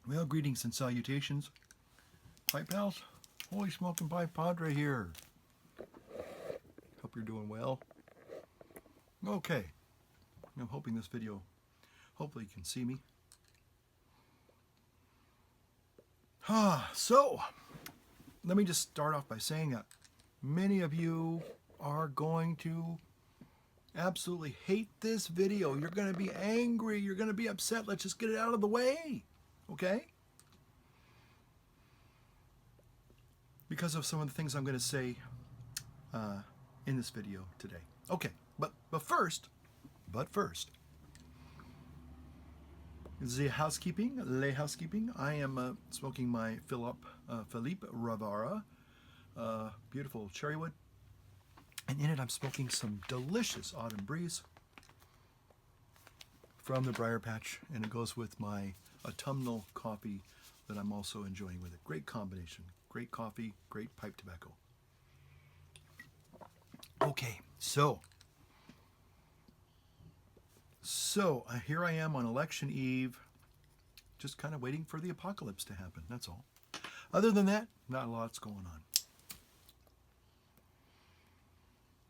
Well, greetings and salutations, pipe pals. Holy smoking pipe padre here. Hope you're doing well. Okay, I'm hoping this video, hopefully you can see me. So, let me just start off by saying that many of you are going to absolutely hate this video. You're going to be angry. You're going to be upset. Let's just get it out of the way. Okay? Because of some of the things I'm going to say in this video today. Okay, but first, the housekeeping. I am smoking my Philippe Ravara, beautiful cherrywood, and in it I'm smoking some delicious autumn breeze from the Briar Patch, and it goes with my autumnal coffee that I'm also enjoying with it. Great combination. Great coffee, great pipe tobacco. Okay, so here I am on election eve, just kind of waiting for the apocalypse to happen, that's all. Other than that, not a lot's going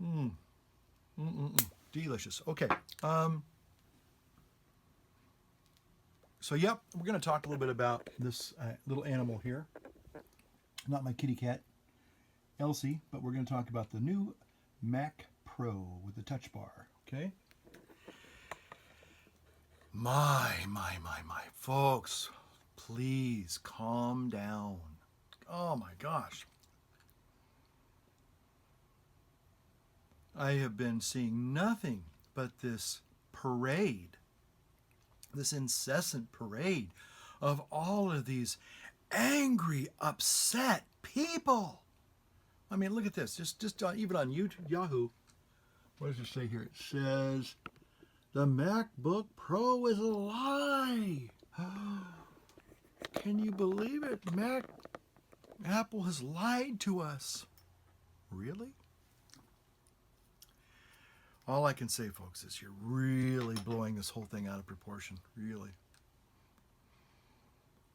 on. Delicious. Okay. So, yep, we're going to talk a little bit about this little animal here. Not my kitty cat, Elsie, but we're going to talk about the new Mac Pro with the touch bar, okay? My. Folks, please calm down. Oh my gosh. I have been seeing nothing but this parade, this incessant parade of all of these angry, upset people. I mean, look at this. Just even on YouTube, Yahoo, what does it say here? It says, the MacBook Pro is a lie. Can you believe it? Apple has lied to us. Really? All I can say, folks, is you're really blowing this whole thing out of proportion. Really.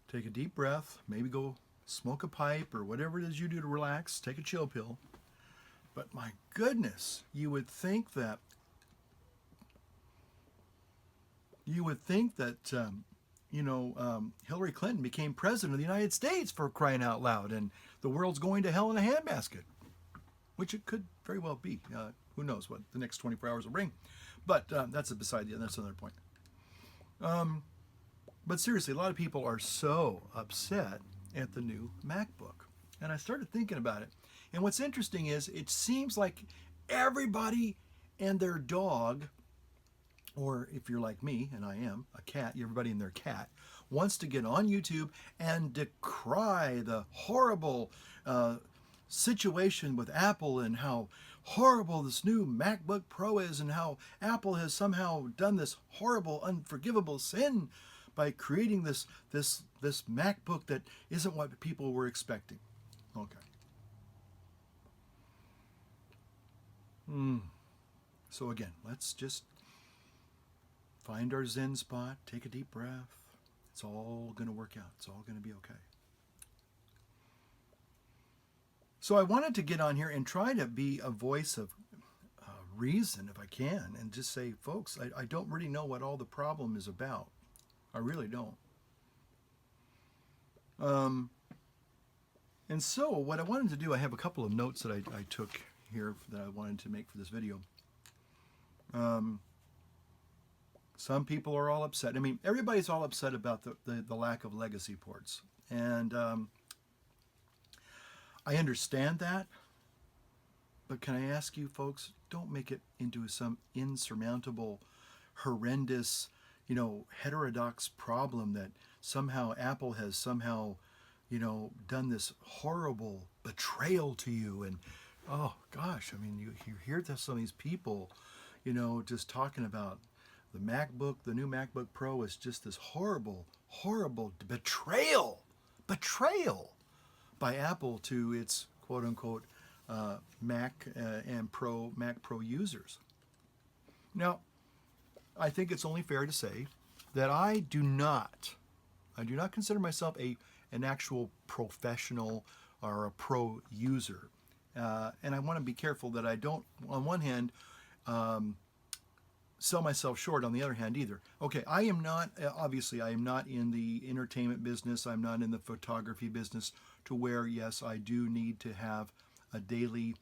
Take a deep breath. Maybe go smoke a pipe or whatever it is you do to relax. Take a chill pill. But my goodness, you would think that Hillary Clinton became president of the United States, for crying out loud, and the world's going to hell in a handbasket, which it could very well be. Who knows what the next 24 hours will bring? But that's that's another point. But seriously, a lot of people are so upset at the new MacBook. And I started thinking about it. And what's interesting is it seems like everybody and their dog, or if you're like me, and I am, a cat, everybody and their cat, wants to get on YouTube and decry the horrible situation with Apple and how horrible this new MacBook Pro is and how Apple has somehow done this horrible, unforgivable sin by creating this MacBook that isn't what people were expecting. Okay. So again, let's just find our Zen spot, take a deep breath. It's all going to work out. It's all going to be okay. So I wanted to get on here and try to be a voice of reason, if I can, and just say, folks, I don't really know what all the problem is about. I really don't. And so what I wanted to do, I have a couple of notes that I took here that I wanted to make for this video. Some people are all upset. I mean, everybody's all upset about the lack of legacy ports. And I understand that. But can I ask you folks, don't make it into some insurmountable, horrendous, heterodox problem that somehow Apple has somehow, done this horrible betrayal to you. And, oh gosh, I mean, you hear some of these people, just talking about the MacBook, the new MacBook Pro is just this horrible, horrible betrayal by Apple to its quote-unquote Mac Pro users. Now, I think it's only fair to say that I do not I do not consider myself an actual professional or a pro user. And I want to be careful that I don't, on one hand, sell myself short on the other hand either. Okay, I am not, obviously, I am not in the entertainment business. I'm not in the photography business to where, yes, I do need to have a daily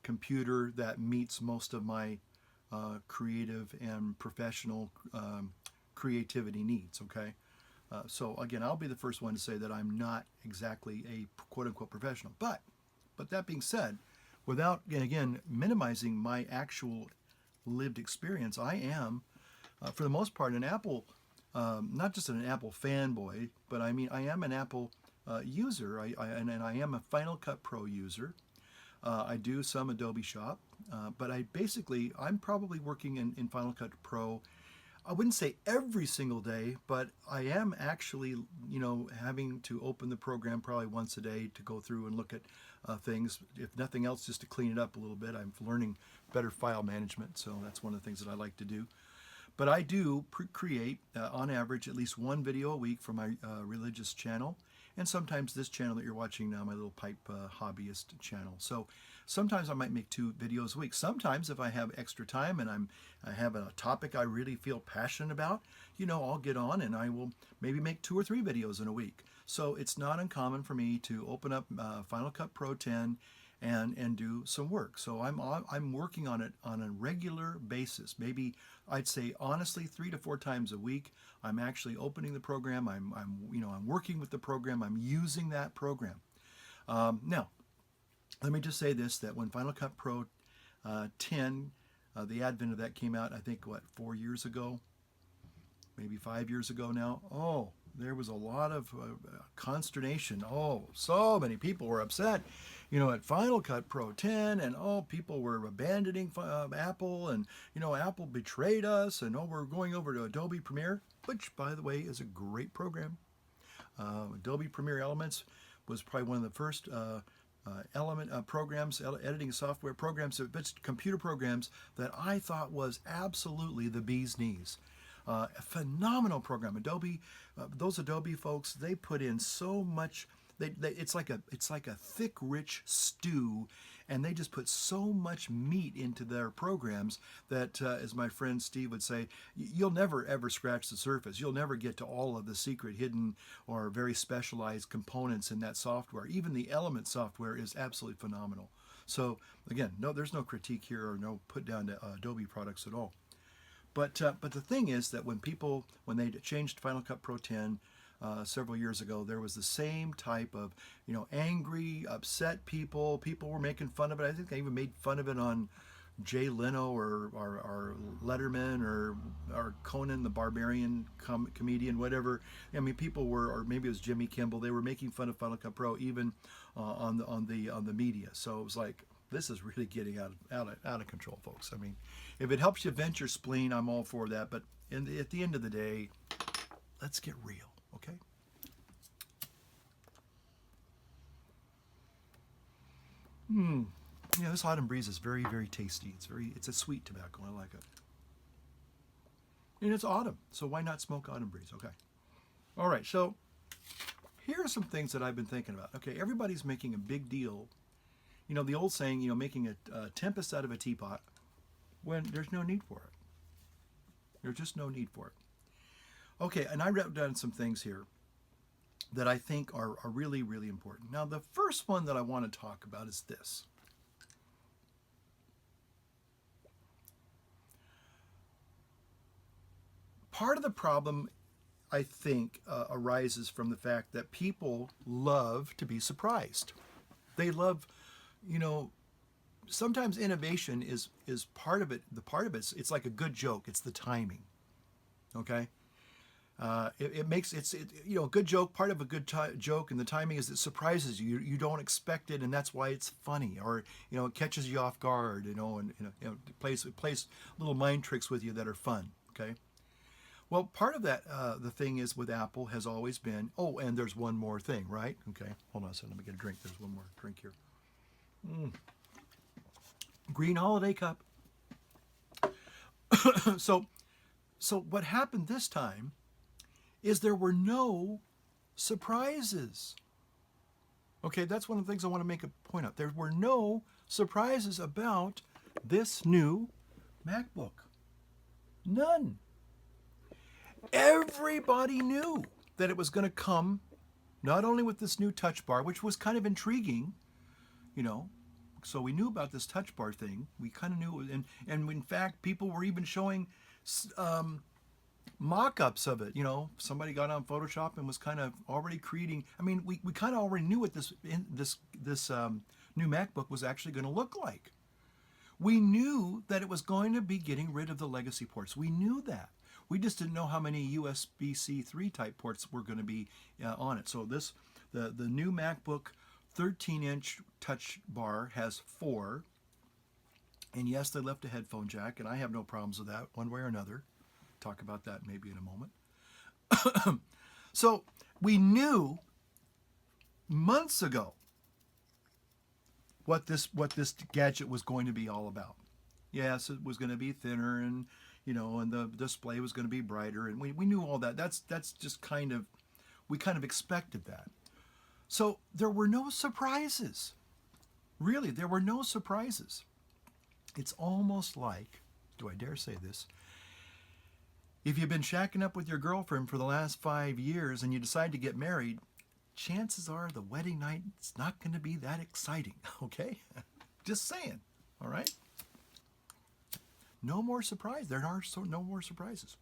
computer that meets most of my creative and professional creativity needs, okay? So again, I'll be the first one to say that I'm not exactly a quote-unquote professional. But that being said, without, again, minimizing my actual lived experience, I am, for the most part, an Apple, not just an Apple fanboy, but I mean, I am an Apple user, and I am a Final Cut Pro user. I do some Adobe Shop, but I'm probably working in Final Cut Pro. I wouldn't say every single day, but I am actually, having to open the program probably once a day to go through and look at things. If nothing else, just to clean it up a little bit. I'm learning better file management, so that's one of the things that I like to do. But I do create, on average, at least one video a week for my religious channel, and sometimes this channel that you're watching now, my little pipe hobbyist channel. So sometimes I might make 2 videos a week. Sometimes if I have extra time and I have a topic I really feel passionate about, I'll get on and I will maybe make 2 or 3 videos in a week. So it's not uncommon for me to open up Final Cut Pro 10 and do some work. So I'm working on it on a regular basis. Maybe I'd say honestly 3 to 4 times a week. I'm actually opening the program. I'm working with the program. I'm using that program. Now, let me just say this: that when Final Cut Pro 10, the advent of that came out, I think 4 years ago, maybe 5 years ago now. Oh, there was a lot of consternation. Oh, so many people were upset, at Final Cut Pro 10, and people were abandoning Apple, and Apple betrayed us, and we're going over to Adobe Premiere, which, by the way, is a great program. Adobe Premiere Elements was probably one of the first programs, editing software programs, computer programs that I thought was absolutely the bee's knees. A phenomenal program. Adobe, those Adobe folks, they put in so much. It's like a thick, rich stew, and they just put so much meat into their programs that, as my friend Steve would say, you'll never ever scratch the surface. You'll never get to all of the secret, hidden, or very specialized components in that software. Even the Element software is absolutely phenomenal. So again, there's no critique here or no put down to Adobe products at all. But the thing is that when they changed Final Cut Pro 10 several years ago, there was the same type of, angry, upset people. People were making fun of it. I think they even made fun of it on Jay Leno or Letterman or Conan the Barbarian comedian, whatever. I mean, people were, or maybe it was Jimmy Kimmel. They were making fun of Final Cut Pro even on the media. So it was like, this is really getting out of control, folks. I mean, if it helps you vent your spleen, I'm all for that. But at the end of the day, let's get real, okay? Yeah, this autumn breeze is very, very tasty. It's a sweet tobacco. I like it. And it's autumn, so why not smoke autumn breeze? Okay. All right, so here are some things that I've been thinking about. Okay, everybody's making a big deal. The old saying, making a tempest out of a teapot, when there's no need for it. There's just no need for it. Okay, and I wrote down some things here that I think are really, really important. Now, the first one that I want to talk about is this. Part of the problem, I think, arises from the fact that people love to be surprised. They love, sometimes innovation is part of it. The part of it's like a good joke. It's the timing. Okay. It makes a good joke. Part of a good joke and the timing is it surprises you. You don't expect it, and that's why it's funny, or it catches you off guard. And it plays little mind tricks with you that are fun. Okay. Well, part of that, the thing is with Apple has always been. Oh, and there's one more thing, right? Okay. Hold on a second. Let me get a drink. There's one more drink here. Green holiday cup. So what happened this time is there were no surprises. Okay, that's one of the things I want to make a point of. There were no surprises about this new MacBook. None. Everybody knew that it was going to come not only with this new touch bar, which was kind of intriguing, you know. So we knew about this touch bar thing. We kind of knew it, and in fact, people were even showing mock-ups of it. You know, somebody got on Photoshop and was kind of already creating. I mean, we kind of already knew what this new MacBook was actually going to look like. We knew that it was going to be getting rid of the legacy ports. We knew that. We just didn't know how many USB-C 3 type ports were going to be on it. So the new MacBook 13-inch touch bar has 4. And yes, they left a headphone jack, and I have no problems with that one way or another. Talk about that maybe in a moment. So we knew months ago what this gadget was going to be all about. Yes, it was going to be thinner, and and the display was going to be brighter, and we knew all that. That's just we kind of expected that. So there were no surprises. Really, there were no surprises. It's almost like, do I dare say this? If you've been shacking up with your girlfriend for the last 5 years and you decide to get married, chances are the wedding night is not going to be that exciting, okay? Just saying, all right? No more surprise. There are no more surprises.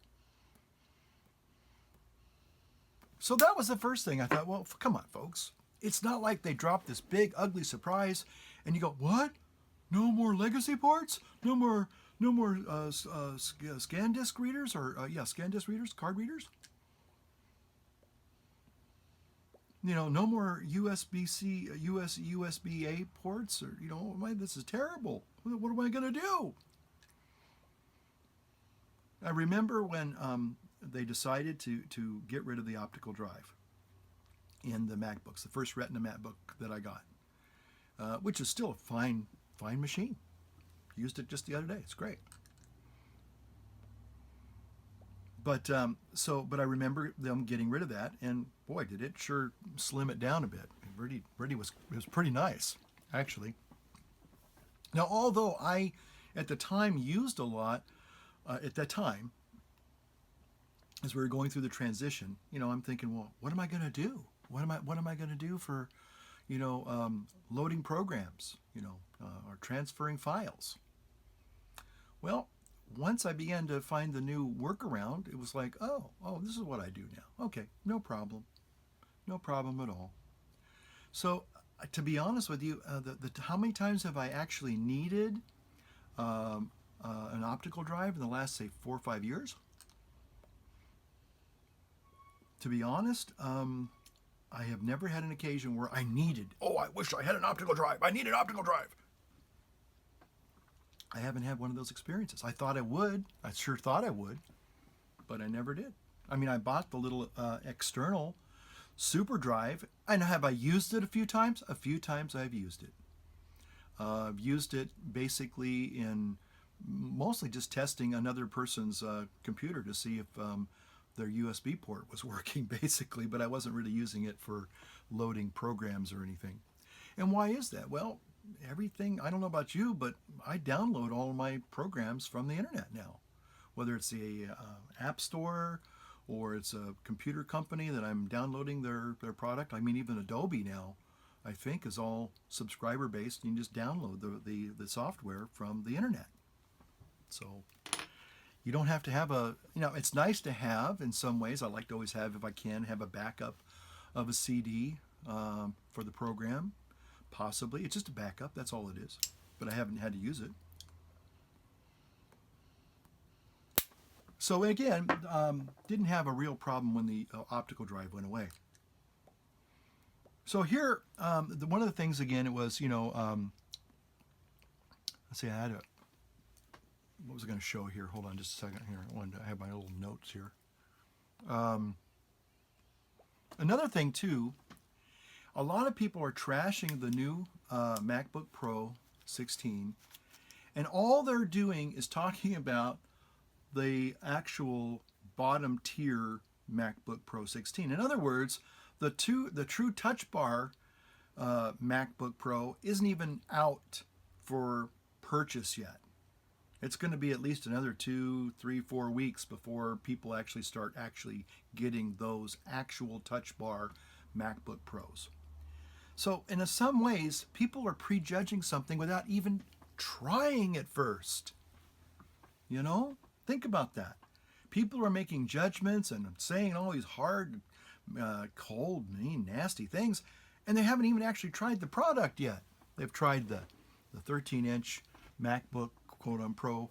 So that was the first thing. I thought, well, come on, folks. It's not like they dropped this big, ugly surprise and you go, what? No more legacy ports? No more scan disk readers scan disk readers, card readers? No more USB-C, USB-A ports, or this is terrible. What am I going to do? I remember when they decided to get rid of the optical drive in the MacBooks, the first Retina MacBook that I got, which is still a fine machine. Used it just the other day. It's great. But I remember them getting rid of that, and boy, did it sure slim it down a bit. It was pretty nice, actually. Now, although I at the time used a lot, at that time, as we were going through the transition, I'm thinking, well, what am I going to do? What am I going to do for, loading programs, or transferring files? Well, once I began to find the new workaround, it was like, oh, this is what I do now. Okay, no problem at all. So, to be honest with you, how many times have I actually needed an optical drive in the last, say, 4 or 5 years? To be honest, I have never had an occasion where I wish I had an optical drive. I need an optical drive. I haven't had one of those experiences. I thought I would. I sure thought I would, but I never did. I mean, I bought the little external super drive, and have I used it a few times? A few times I've used it. I've used it basically in mostly just testing another person's computer to see if their USB port was working, basically, but I wasn't really using it for loading programs or anything. And why is that? Well, everything, I don't know about you, but I download all of my programs from the internet now, whether it's the app store or it's a computer company that I'm downloading their product. I mean, even Adobe now, I think, is all subscriber based. You can just download the software from the internet. So you don't have to have it's nice to have in some ways. I like to always have, if I can, have a backup of a CD for the program. Possibly. It's just a backup. That's all it is. But I haven't had to use it. So again, didn't have a real problem when the optical drive went away. So here, one of the things, again, it was, let's see, what was I going to show here? Hold on just a second here. I have my little notes here. Another thing, too, a lot of people are trashing the new MacBook Pro 16, and all they're doing is talking about the actual bottom tier MacBook Pro 16. In other words, the true Touch Bar MacBook Pro isn't even out for purchase yet. It's going to be at least another 2, 3, 4 weeks before people actually start getting those actual Touch Bar MacBook Pros. So in some ways, people are prejudging something without even trying it first. You know? Think about that. People are making judgments and saying all these hard, cold, mean, nasty things, and they haven't even actually tried the product yet. They've tried the 13-inch MacBook, quote unquote,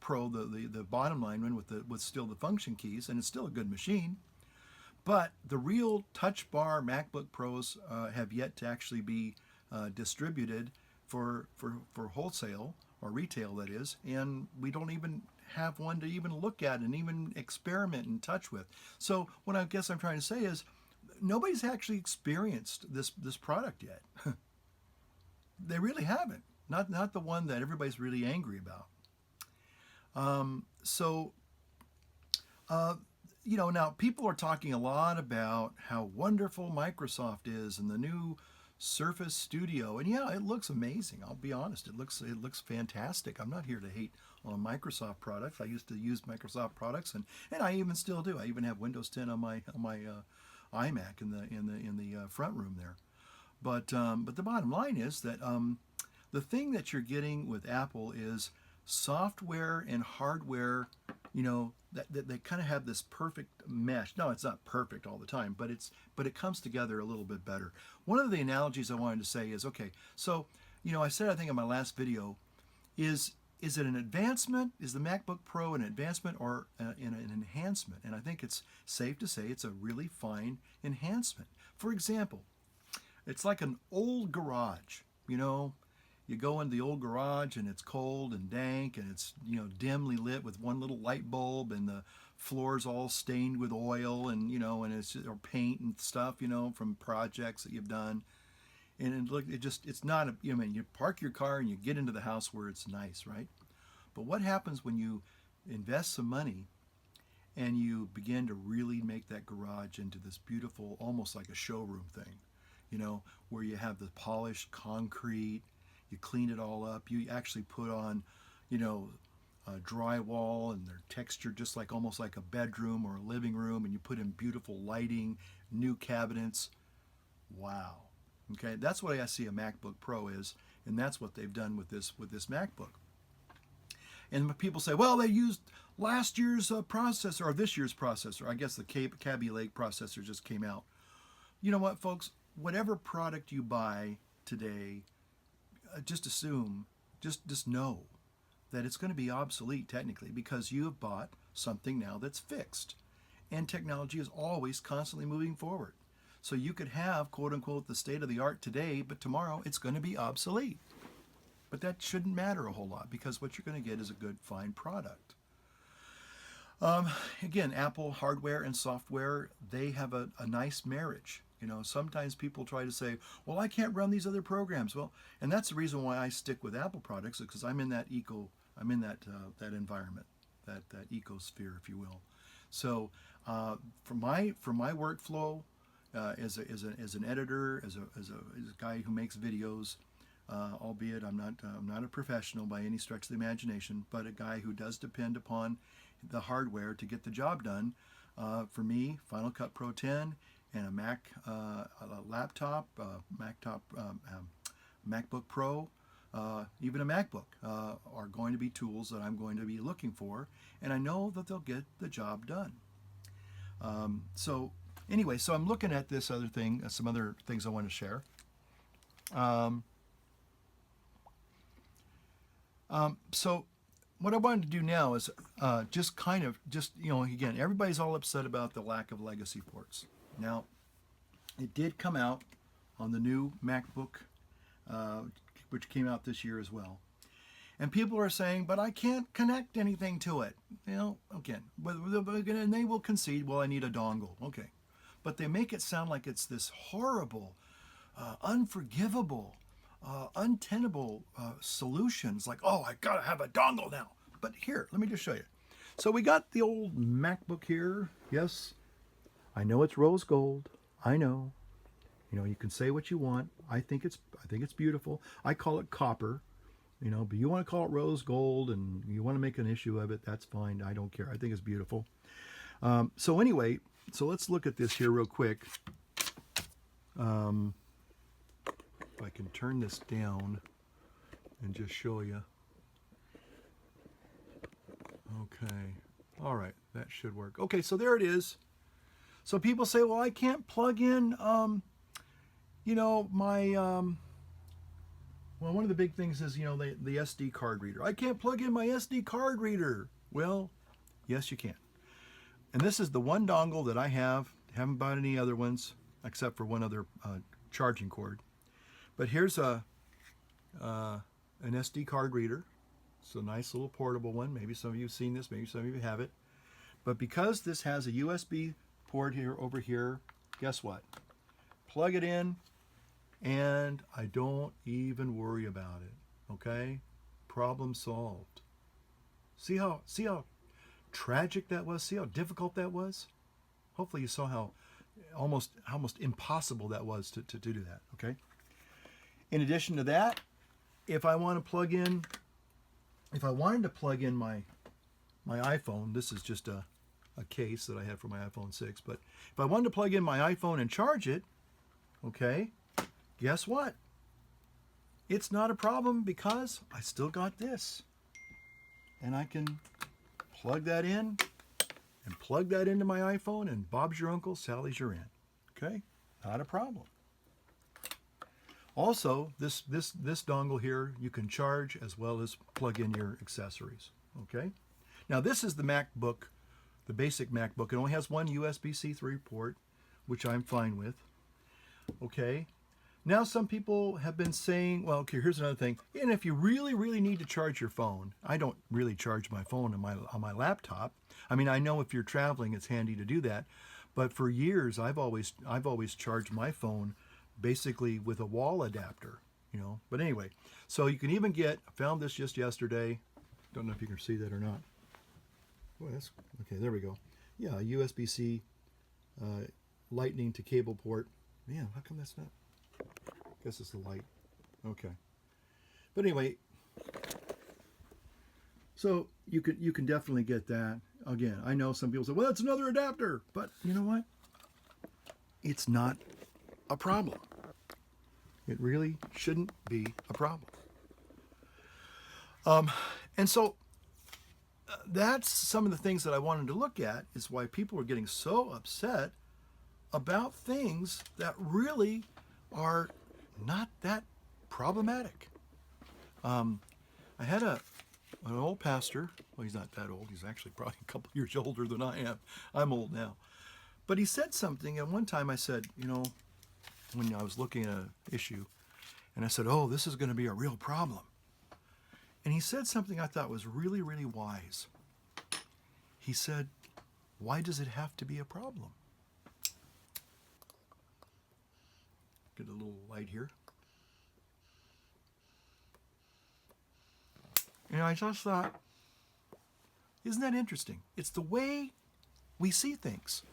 Pro, the bottom line one with still the function keys, and it's still a good machine. But the real Touch Bar MacBook Pros have yet to actually be distributed for wholesale or retail, that is, and we don't even have one to even look at and even experiment and touch with. So what I guess I'm trying to say is nobody's actually experienced this product yet. They really haven't. Not the one that everybody's really angry about. Now people are talking a lot about how wonderful Microsoft is and the new Surface Studio, and yeah, it looks amazing. I'll be honest, it looks fantastic. I'm not here to hate on Microsoft products. I used to use Microsoft products, and I even still do. I even have Windows 10 on my iMac in the front room there. But the bottom line is that the thing that you're getting with Apple is software and hardware, that they kind of have this perfect mesh. No, it's not perfect all the time, but it comes together a little bit better. One of the analogies I wanted to say is, okay, so I said, I think in my last video, is it an advancement? Is the MacBook Pro an advancement or an enhancement? And I think it's safe to say it's a really fine enhancement. For example, it's like an old garage. You go into the old garage and it's cold and dank and it's dimly lit with one little light bulb, and the floor's all stained with oil and and it's or paint and stuff from projects that you've done. And it's not you park your car and you get into the house where it's nice, right? But what happens when you invest some money and you begin to really make that garage into this beautiful, almost like a showroom thing, where you have the polished concrete, you clean it all up, you actually put on, drywall and they're textured just like almost like a bedroom or a living room, and you put in beautiful lighting, new cabinets. Wow. Okay, that's what I see a MacBook Pro is, and that's what they've done with this MacBook. And people say, well, they used last year's processor or this year's processor. I guess the Kaby Lake processor just came out. You know what, folks? Whatever product you buy today, just know that it's going to be obsolete technically, because you have bought something now that's fixed. And technology is always constantly moving forward. So you could have, quote unquote, the state of the art today, but tomorrow it's going to be obsolete. But that shouldn't matter a whole lot, because what you're going to get is a good, fine product. Again, Apple hardware and software, they have a nice marriage. Sometimes people try to say, well, I can't run these other programs. Well, and that's the reason why I stick with Apple products, is because I'm in that that environment, that ecosphere, if you will. So for my workflow, as an editor, as a guy who makes videos, albeit I'm not a professional by any stretch of the imagination, but a guy who does depend upon the hardware to get the job done. For me, Final Cut Pro 10 and a Mac, a laptop, MacBook Pro, even a MacBook are going to be tools that I'm going to be looking for, and I know that they'll get the job done. So I'm looking at this other thing, some other things I want to share. So what I wanted to do now is again, everybody's all upset about the lack of legacy ports. Now, it did come out on the new MacBook, which came out this year as well. And people are saying, but I can't connect anything to it. Again, and they will concede, well, I need a dongle. Okay. But they make it sound like it's this horrible, unforgivable, untenable solutions. Like, oh, I got to have a dongle now. But here, let me just show you. So we got the old MacBook here. Yes, I know it's rose gold. I know. You know, you can say what you want. I think it's beautiful. I call it copper. You know, but you want to call it rose gold and you want to make an issue of it, that's fine. I don't care. I think it's beautiful. So anyway, so let's look at this here real quick. If I can turn this down and just show you. Okay. All right. That should work. Okay, so there it is. So people say, well, I can't plug in, my... Well, one of the big things is, the SD card reader. I can't plug in my SD card reader. Well, yes, you can. And this is the one dongle that I have. Haven't bought any other ones except for one other charging cord. But here's an SD card reader. It's a nice little portable one. Maybe some of you have seen this. Maybe some of you have it. But because this has a USB port here over here, guess what? Plug it in. And I don't even worry about it. Okay? Problem solved. See how tragic that was? See how difficult that was? Hopefully you saw how almost impossible that was to do that. Okay? In addition to that, if I wanted to plug in my iPhone, this is just a case that I have for my iPhone 6, but if I wanted to plug in my iPhone and charge it, okay, guess what? It's not a problem because I still got this. And I can plug that in and plug that into my iPhone and Bob's your uncle, Sally's your aunt. Okay? Not a problem. Also, this dongle here, you can charge as well as plug in your accessories. Okay? Now this is the MacBook, the basic MacBook. It only has one USB-C 3 port, which I'm fine with. Okay? Now some people have been saying, well, okay, here's another thing. And if you really, really need to charge your phone, I don't really charge my phone on my laptop. I mean, I know if you're traveling, it's handy to do that. But for years, I've always charged my phone basically with a wall adapter, But anyway, so you can even I found this just yesterday. Don't know if you can see that or not. Boy, that's, okay, there we go. Yeah, a USB-C lightning to cable port. Man, how come that's not? Guess it's the light. Okay. But anyway, so you can definitely get that. Again, I know some people say, well, that's another adapter. But you know what? It's not a problem. It really shouldn't be a problem. And so that's some of the things that I wanted to look at, is why people are getting so upset about things that really are not that problematic. I had an old pastor. Well, he's not that old. He's actually probably a couple years older than I am. I'm old now. But he said something, and one time I said, when I was looking at an issue, and I said, oh, this is going to be a real problem. And he said something I thought was really, really wise. He said, why does it have to be a problem? Get a little light here. And I just thought, isn't that interesting? It's the way we see things.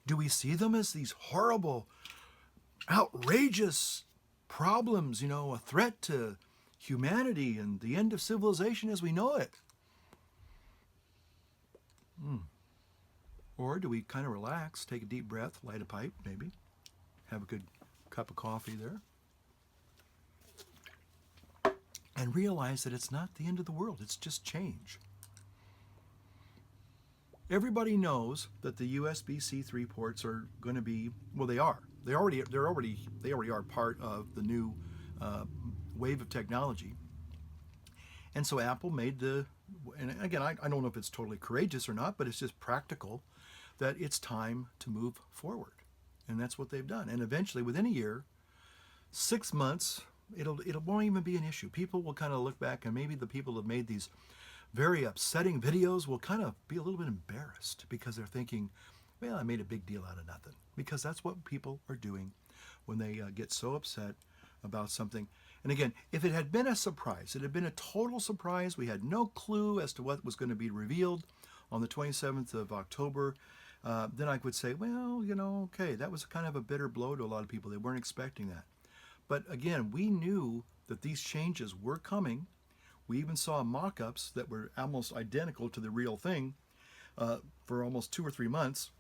Do we see them as these horrible, outrageous problems, a threat to humanity and the end of civilization as we know it? Or do we kind of relax, take a deep breath, light a pipe, maybe, have a good cup of coffee there, and realize that it's not the end of the world, it's just change. Everybody knows that the USB-C 3 ports are going to be, well, they are. They already are part of the new wave of technology. And so Apple made and again, I don't know if it's totally courageous or not, but it's just practical that it's time to move forward. And that's what they've done. And eventually, within a year, 6 months, it won't even be an issue. People will kind of look back, and maybe the people that made these very upsetting videos will kind of be a little bit embarrassed because they're thinking, well, I made a big deal out of nothing. Because that's what people are doing when they get so upset about something. And again, if it had been a surprise, it had been a total surprise, we had no clue as to what was going to be revealed on the 27th of October, then I would say, well, okay, that was kind of a bitter blow to a lot of people. They weren't expecting that. But again, we knew that these changes were coming. We even saw mock-ups that were almost identical to the real thing for almost 2 or 3 months,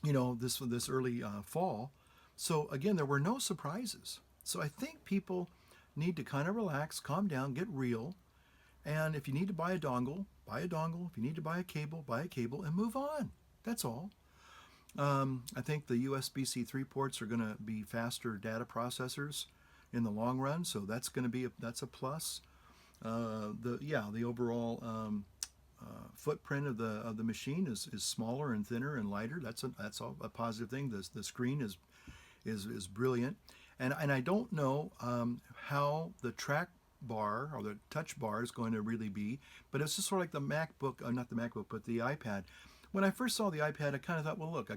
this early fall. So again, there were no surprises. So I think people need to kind of relax, calm down, get real. And if you need to buy a dongle, buy a dongle. If you need to buy a cable, and move on. That's all. I think the USB-C 3 ports are going to be faster data processors in the long run, so that's going to be that's a plus. The overall footprint of the machine is smaller and thinner and lighter. That's a positive thing. The screen is brilliant, and I don't know how the track bar or the touch bar is going to really be, but it's just sort of like the MacBook, not the MacBook, but the iPad. When I first saw the iPad, I kind of thought, well, look, I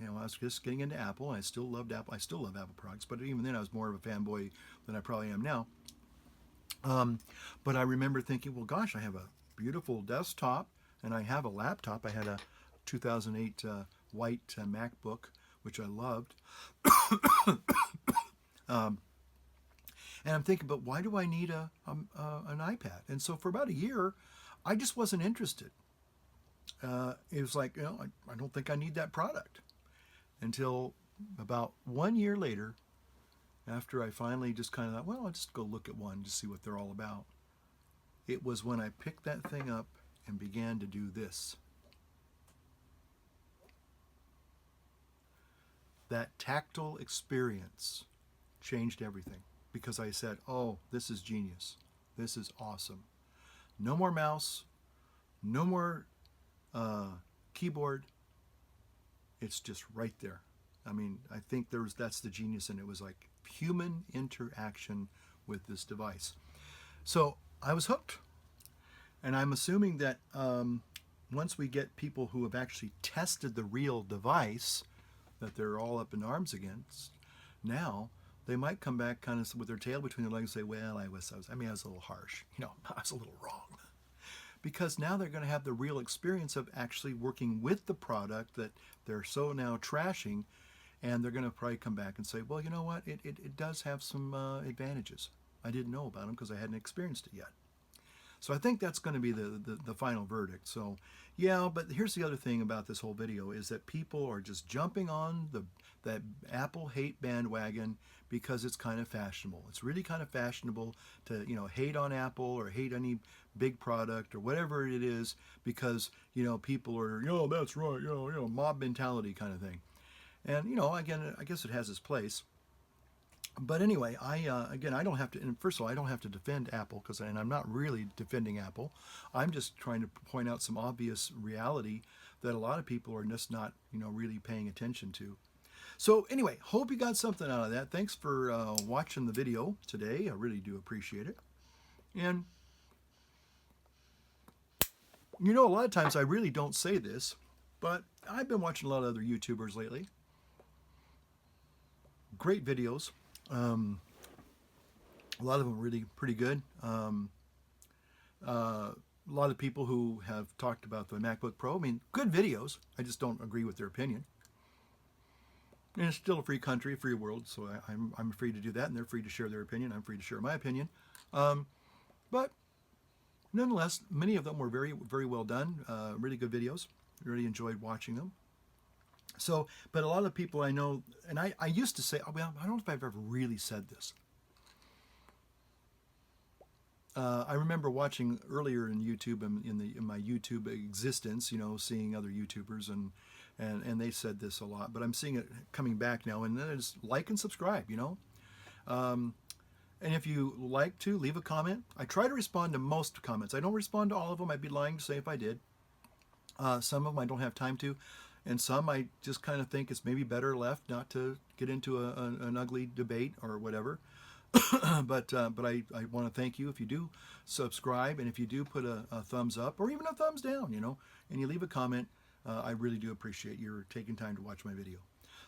was just getting into Apple, and I still loved Apple. I still love Apple products, but even then, I was more of a fanboy than I probably am now. But I remember thinking, well, gosh, I have a beautiful desktop, and I have a laptop. I had a 2008 white MacBook, which I loved. And I'm thinking, but why do I need an iPad? And so for about a year, I just wasn't interested. It was like, I don't think I need that product. Until about 1 year later, after I finally just kind of thought, well, I'll just go look at one to see what they're all about. It was when I picked that thing up and began to do this. That tactile experience changed everything, because I said, oh, this is genius. This is awesome. No more mouse, no more keyboard. It's just right there. I mean, I think that's the genius, and it was like human interaction with this device. So I was hooked, and I'm assuming that once we get people who have actually tested the real device, that they're all up in arms against, now they might come back kind of with their tail between their legs and say, well, I was a little harsh. I was a little wrong. Because now they're going to have the real experience of actually working with the product that they're so now trashing, and they're going to probably come back and say, well, you know what, it does have some advantages. I didn't know about them because I hadn't experienced it yet. So I think that's going to be the final verdict. So yeah, but here's the other thing about this whole video is that people are just jumping on that Apple hate bandwagon because it's kind of fashionable. It's really kind of fashionable to hate on Apple or hate any big product or whatever it is, because people are that's right, mob mentality kind of thing. And again, I guess it has its place. But anyway, I don't have to. And first of all, I don't have to defend Apple and I'm not really defending Apple. I'm just trying to point out some obvious reality that a lot of people are just not, really paying attention to. So anyway, hope you got something out of that. Thanks for watching the video today. I really do appreciate it. And a lot of times I really don't say this, but I've been watching a lot of other YouTubers lately. Great videos. A lot of them really pretty good. A lot of people who have talked about the MacBook Pro, good videos. I just don't agree with their opinion. And it's still a free country, a free world, so I'm free to do that, and they're free to share their opinion. I'm free to share my opinion. But nonetheless, many of them were very, very well done. Really good videos. Really enjoyed watching them. So, but a lot of people I know, and I used to say, well, I don't know if I've ever really said this. I remember watching earlier in YouTube, in my YouTube existence, seeing other YouTubers, and they said this a lot, but I'm seeing it coming back now, and then it's like and subscribe, And if you like to, leave a comment. I try to respond to most comments. I don't respond to all of them. I'd be lying to say if I did. Some of them I don't have time to. And some I just kind of think it's maybe better left not to get into an ugly debate or whatever. but I want to thank you if you do subscribe, and if you do put a thumbs up or even a thumbs down, and you leave a comment. I really do appreciate your taking time to watch my video.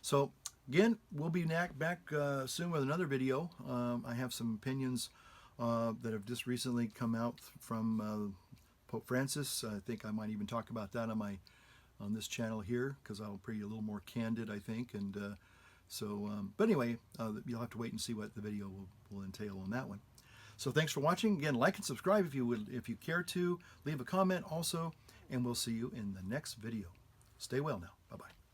So Again, we'll be back soon with another video. I have some opinions that have just recently come out from Pope Francis. I think I might even talk about that on this channel here, because I'll be a little more candid, I think. And but anyway, you'll have to wait and see what the video will entail on that one. So thanks for watching. Again, like and subscribe if you care to. Leave a comment also, and we'll see you in the next video. Stay well now. Bye-bye.